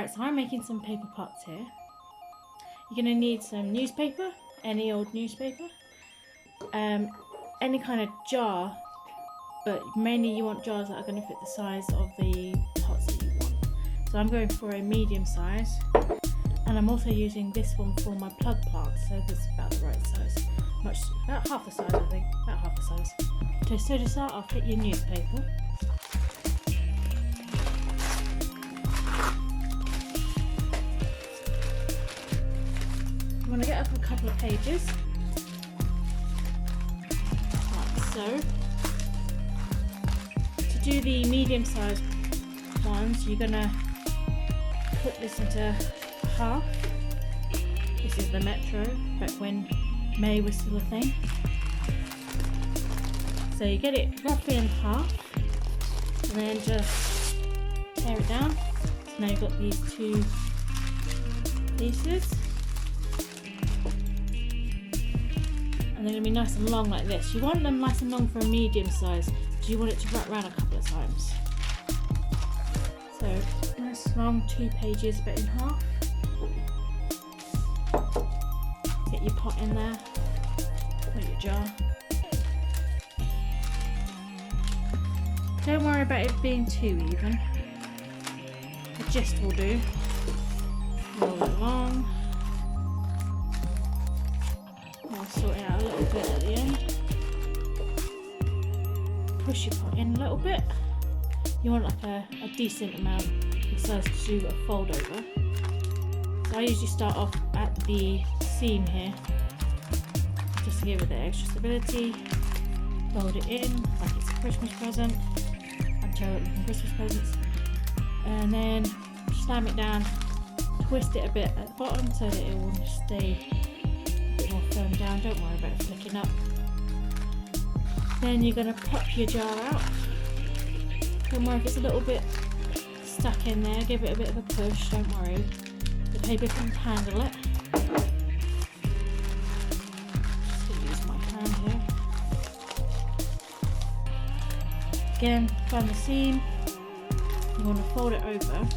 Right, so I'm making some paper pots here. You're going to need some newspaper, any old newspaper, any kind of jar, but mainly you want jars that are going to fit the size of the pots that you want. So I'm going for a medium size, and I'm also using this one for my plug plants, so that's about the right size. About half the size, I think, about half the size. Okay, so to start off, get your newspaper. I'm going to get up a couple of pages, like so. To do the medium sized ones, you're going to put this into half. This is the Metro, back when May was still a thing. So you get it roughly in half, and then just tear it down. So now you've got these two pieces. And they're going to be nice and long like this. You want them nice and long for a medium size, because you want it to wrap around a couple of times. So nice long 2 pages, but in half. Get your pot in there, or your jar. Don't worry about it being too even. The gist will do. Roll it along. I'll sort it out a little bit at the end. Push your pot in a little bit. You want like a decent amount of size to do a fold over. So I usually start off at the seam here, just to give it the extra stability. Fold it in like it's a Christmas present. I'm terrible Christmas presents. And then slam it down, twist it a bit at the bottom so that it will stay more firm down. Don't worry about it flicking up. Then you're going to pop your jar out. Don't worry if it's a little bit stuck in there, give it a bit of a push, don't worry. The paper can handle it. Just going to use my hand here. Again, find the seam. You want to fold it over.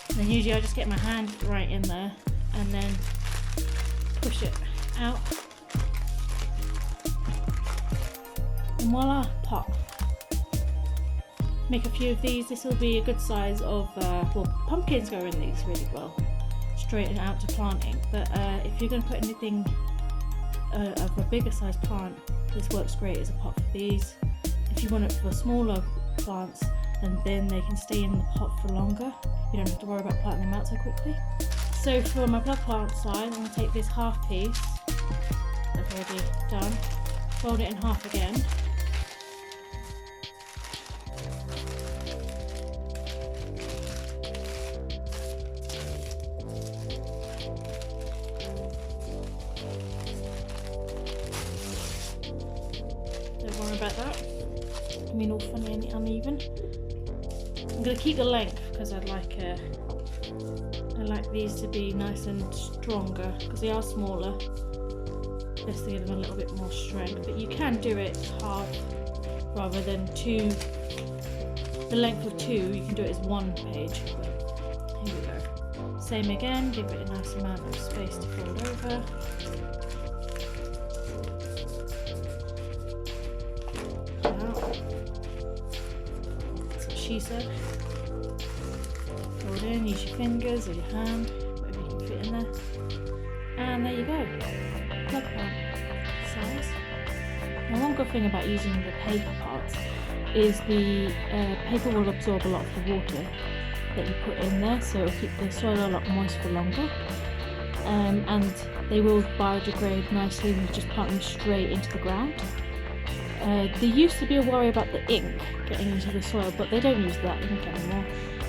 And then usually I just get my hand right in there and then push it out. And voila, pop. Make a few of these. This will be a good size of, well, pumpkins go in these really well, straight out to planting. But if you're going to put anything of a bigger size plant, this works great as a pot for these. If you want it for smaller plants, and then they can stay in the pot for longer. You don't have to worry about planting them out so quickly. So for my plug plant side, I'm going to take this half piece that I've already done, fold it in half again. Don't worry about that. I mean, all funny and uneven. I'm going to keep the length because I like these to be nice and stronger because they are smaller. Best to give them a little bit more strength, but you can do it half rather than 2. The length of 2, you can do it as 1 page. Here we go. Same again, give it a nice amount of space to fold over. That's what she said. Fold in, use your fingers or your hand, whatever you can fit in there. And there you go. Plug plant size. Now one good thing about using the paper pots is the paper will absorb a lot of the water that you put in there, so it'll keep the soil a lot moist for longer. And they will biodegrade nicely when you just plant them straight into the ground. There used to be a worry about the ink getting into the soil, but they don't use that ink anymore.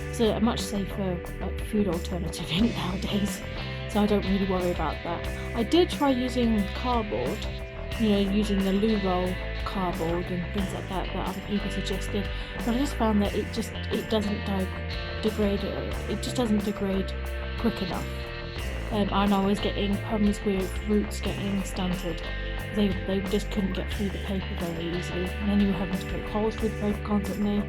It's a much safer food alternative ink nowadays, so I don't really worry about that. I did try using cardboard, using the loo roll cardboard and things like that other people suggested, but I just found that it doesn't degrade. It just doesn't degrade quick enough. And I was getting problems with roots getting stunted. they just couldn't get through the paper very easily, and then you were having to poke holes through the paper constantly.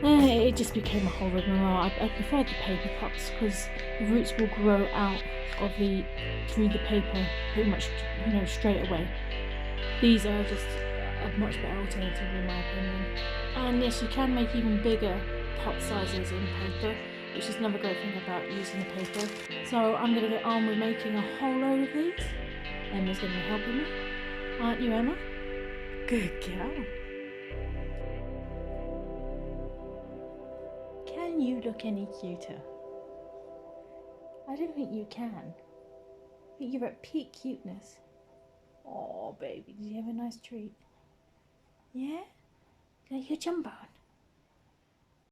It just became a whole rigmarole. I preferred the paper pots because the roots will grow out of through the paper pretty much, straight away. These are just a much better alternative in my opinion. And yes, you can make even bigger pot sizes in paper, which is another great thing about using the paper. So I'm going to get on with making a whole load of these. Emma's going to be helping me. Aren't you, Emma? Good girl. Can you look any cuter? I don't think you can. I think you're at peak cuteness. Oh, baby, did you have a nice treat? Yeah? Like your jump on?